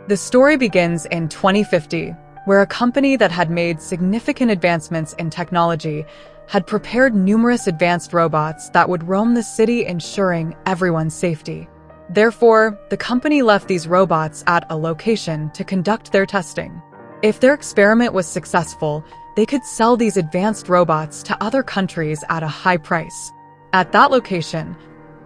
The story begins in 2050, where a company that had made significant advancements in technology had prepared numerous advanced robots that would roam the city, ensuring everyone's safety. Therefore, the company left these robots at a location to conduct their testing. If their experiment was successful, they could sell these advanced robots to other countries at a high price. At that location,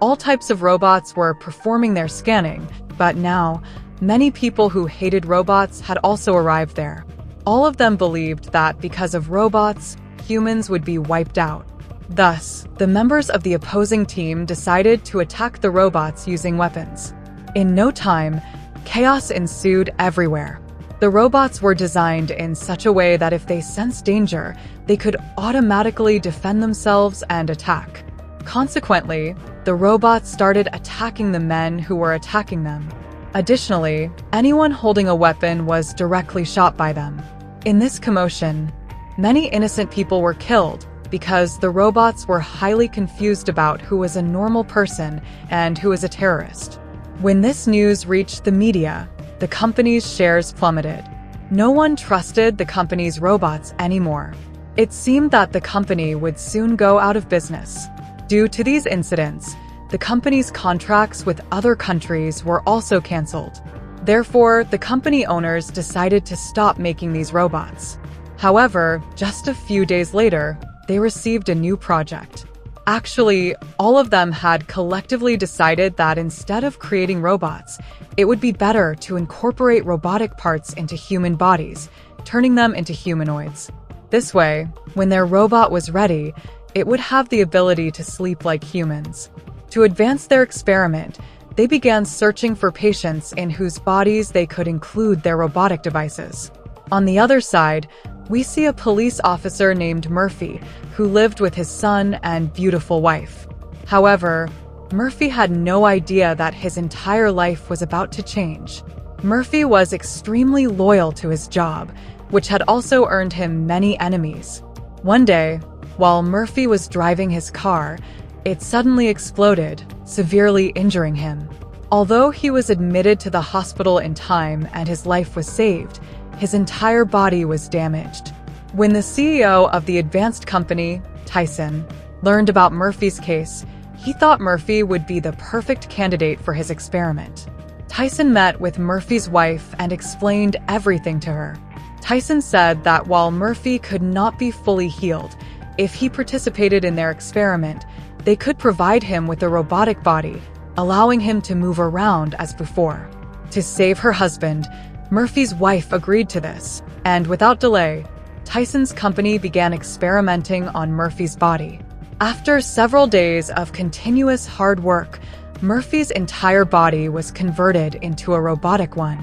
all types of robots were performing their scanning, but now, many people who hated robots had also arrived there. All of them believed that because of robots, humans would be wiped out. Thus, the members of the opposing team decided to attack the robots using weapons. In no time, chaos ensued everywhere. The robots were designed in such a way that if they sensed danger, they could automatically defend themselves and attack. Consequently, the robots started attacking the men who were attacking them. Additionally, anyone holding a weapon was directly shot by them. In this commotion, many innocent people were killed because the robots were highly confused about who was a normal person and who was a terrorist. When this news reached the media, the company's shares plummeted. No one trusted the company's robots anymore. It seemed that the company would soon go out of business. Due to these incidents, the company's contracts with other countries were also canceled. Therefore, the company owners decided to stop making these robots. However, just a few days later, they received a new project. Actually, all of them had collectively decided that instead of creating robots, it would be better to incorporate robotic parts into human bodies, turning them into humanoids. This way, when their robot was ready, it would have the ability to sleep like humans. To advance their experiment, they began searching for patients in whose bodies they could include their robotic devices. On the other side, we see a police officer named Murphy, who lived with his son and beautiful wife. However, Murphy had no idea that his entire life was about to change. Murphy was extremely loyal to his job, which had also earned him many enemies. One day, while Murphy was driving his car, it suddenly exploded, severely injuring him. Although he was admitted to the hospital in time and his life was saved, his entire body was damaged. When the CEO of the advanced company, Tyson, learned about Murphy's case, he thought Murphy would be the perfect candidate for his experiment. Tyson met with Murphy's wife and explained everything to her. Tyson said that while Murphy could not be fully healed, if he participated in their experiment, they could provide him with a robotic body, allowing him to move around as before. To save her husband, Murphy's wife agreed to this, and without delay, Tyson's company began experimenting on Murphy's body. After several days of continuous hard work, Murphy's entire body was converted into a robotic one.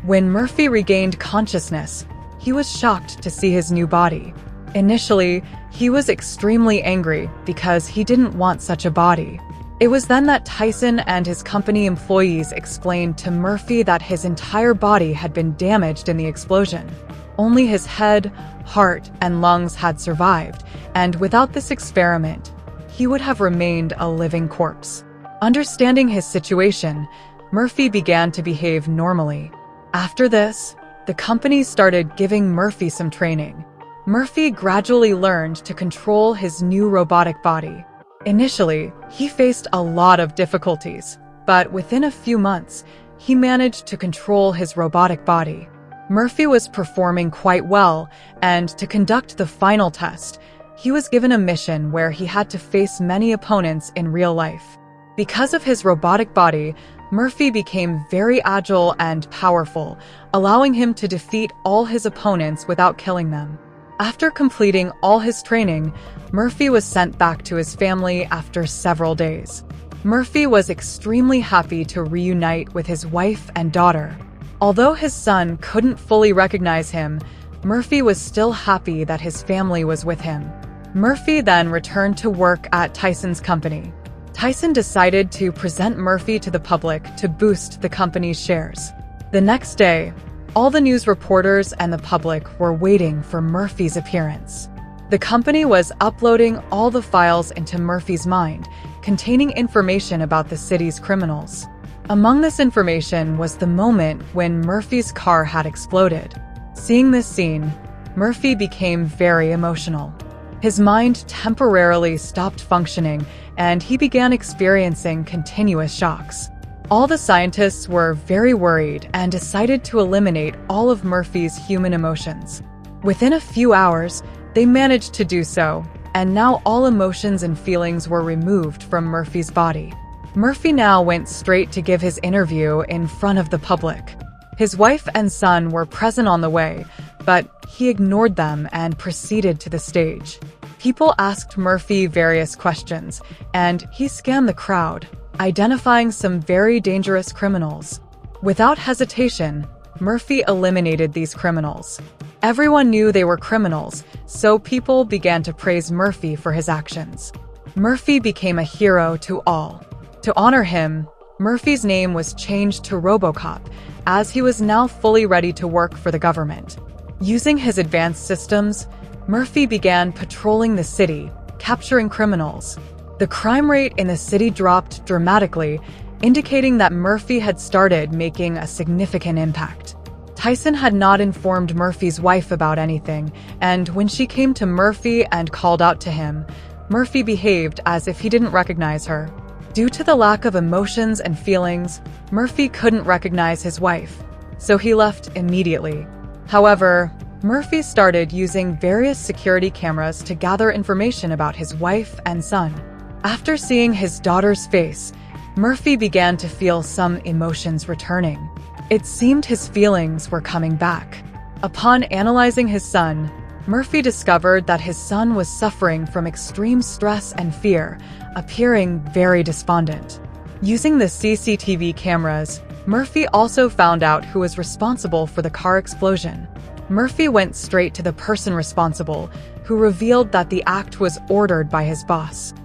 When Murphy regained consciousness, he was shocked to see his new body. Initially, he was extremely angry because he didn't want such a body. It was then that Tyson and his company employees explained to Murphy that his entire body had been damaged in the explosion. Only his head, heart, and lungs had survived, and without this experiment, he would have remained a living corpse. Understanding his situation, Murphy began to behave normally. After this, the company started giving Murphy some training. Murphy gradually learned to control his new robotic body. Initially, he faced a lot of difficulties, but within a few months, he managed to control his robotic body. Murphy was performing quite well, and to conduct the final test, he was given a mission where he had to face many opponents in real life. Because of his robotic body, Murphy became very agile and powerful, allowing him to defeat all his opponents without killing them. After completing all his training, Murphy was sent back to his family after several days. Murphy was extremely happy to reunite with his wife and daughter. Although his son couldn't fully recognize him, Murphy was still happy that his family was with him. Murphy then returned to work at Tyson's company. Tyson decided to present Murphy to the public to boost the company's shares. The next day, all the news reporters and the public were waiting for Murphy's appearance. The company was uploading all the files into Murphy's mind, containing information about the city's criminals. Among this information was the moment when Murphy's car had exploded. Seeing this scene, Murphy became very emotional. His mind temporarily stopped functioning, and he began experiencing continuous shocks. All the scientists were very worried and decided to eliminate all of Murphy's human emotions. Within a few hours, they managed to do so, and now all emotions and feelings were removed from Murphy's body. Murphy now went straight to give his interview in front of the public. His wife and son were present on the way, but he ignored them and proceeded to the stage. People asked Murphy various questions, and he scanned the crowd, identifying some very dangerous criminals. Without hesitation, Murphy eliminated these criminals. Everyone knew they were criminals, so people began to praise Murphy for his actions. Murphy became a hero to all. To honor him, Murphy's name was changed to Robocop, as he was now fully ready to work for the government. Using his advanced systems, Murphy began patrolling the city, capturing criminals. The crime rate in the city dropped dramatically, indicating that Murphy had started making a significant impact. Tyson had not informed Murphy's wife about anything, and when she came to Murphy and called out to him, Murphy behaved as if he didn't recognize her. Due to the lack of emotions and feelings, Murphy couldn't recognize his wife, so he left immediately. However, Murphy started using various security cameras to gather information about his wife and son. After seeing his daughter's face, Murphy began to feel some emotions returning. It seemed his feelings were coming back. Upon analyzing his son, Murphy discovered that his son was suffering from extreme stress and fear, appearing very despondent. Using the CCTV cameras, Murphy also found out who was responsible for the car explosion. Murphy went straight to the person responsible, who revealed that the act was ordered by his boss.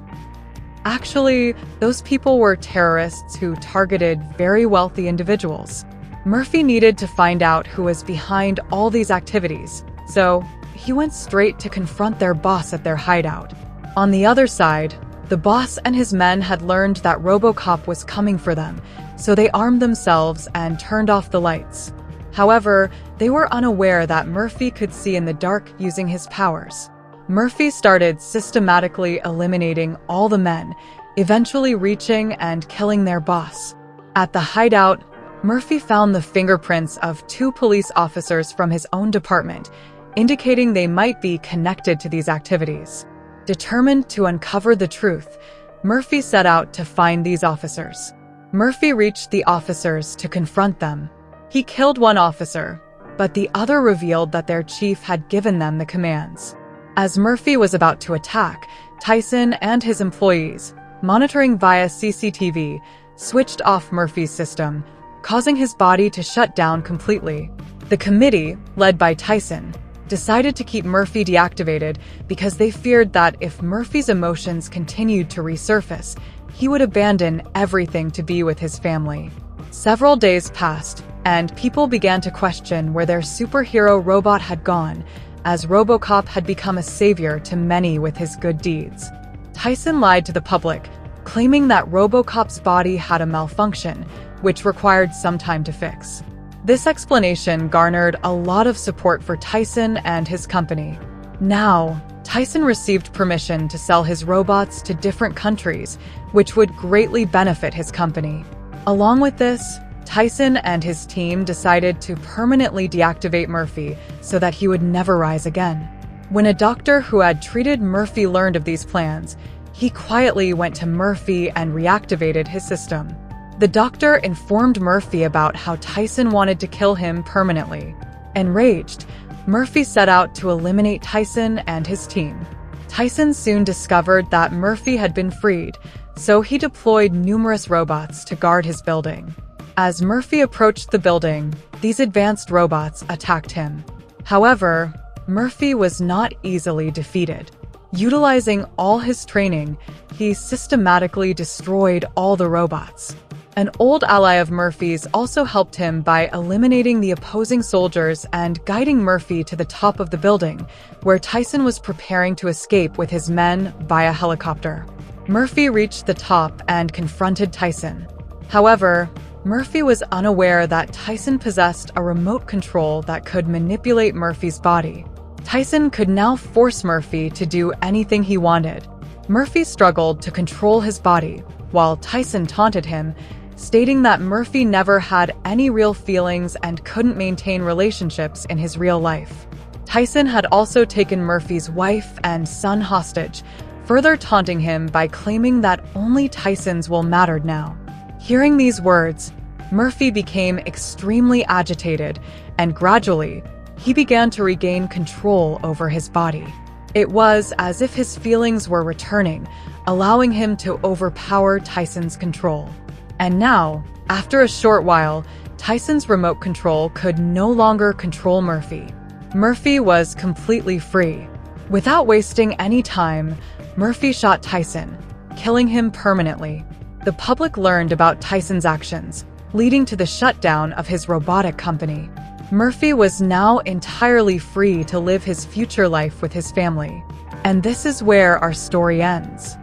Actually, those people were terrorists who targeted very wealthy individuals. Murphy needed to find out who was behind all these activities, so he went straight to confront their boss at their hideout. On the other side, the boss and his men had learned that Robocop was coming for them, so they armed themselves and turned off the lights. However, they were unaware that Murphy could see in the dark using his powers. Murphy started systematically eliminating all the men, eventually reaching and killing their boss. At the hideout, Murphy found the fingerprints of 2 police officers from his own department, indicating they might be connected to these activities. Determined to uncover the truth, Murphy set out to find these officers. Murphy reached the officers to confront them. He killed one officer, but the other revealed that their chief had given them the commands. As Murphy was about to attack, Tyson and his employees, monitoring via CCTV, switched off Murphy's system, causing his body to shut down completely. The committee, led by Tyson, decided to keep Murphy deactivated because they feared that if Murphy's emotions continued to resurface, he would abandon everything to be with his family. Several days passed, and people began to question where their superhero robot had gone, as Robocop had become a savior to many with his good deeds. Tyson lied to the public, claiming that Robocop's body had a malfunction, which required some time to fix. This explanation garnered a lot of support for Tyson and his company. Now, Tyson received permission to sell his robots to different countries, which would greatly benefit his company. Along with this, Tyson and his team decided to permanently deactivate Murphy so that he would never rise again. When a doctor who had treated Murphy learned of these plans, he quietly went to Murphy and reactivated his system. The doctor informed Murphy about how Tyson wanted to kill him permanently. Enraged, Murphy set out to eliminate Tyson and his team. Tyson soon discovered that Murphy had been freed, so he deployed numerous robots to guard his building. As Murphy approached the building, these advanced robots attacked him. However, Murphy was not easily defeated. Utilizing all his training, he systematically destroyed all the robots. An old ally of Murphy's also helped him by eliminating the opposing soldiers and guiding Murphy to the top of the building, where Tyson was preparing to escape with his men via helicopter. Murphy reached the top and confronted Tyson. However, Murphy was unaware that Tyson possessed a remote control that could manipulate Murphy's body. Tyson could now force Murphy to do anything he wanted. Murphy struggled to control his body, while Tyson taunted him, stating that Murphy never had any real feelings and couldn't maintain relationships in his real life. Tyson had also taken Murphy's wife and son hostage, further taunting him by claiming that only Tyson's will mattered now. Hearing these words, Murphy became extremely agitated, and gradually, he began to regain control over his body. It was as if his feelings were returning, allowing him to overpower Tyson's control. And now, after a short while, Tyson's remote control could no longer control Murphy. Murphy was completely free. Without wasting any time, Murphy shot Tyson, killing him permanently. The public learned about Tyson's actions, leading to the shutdown of his robotic company. Murphy was now entirely free to live his future life with his family. And this is where our story ends.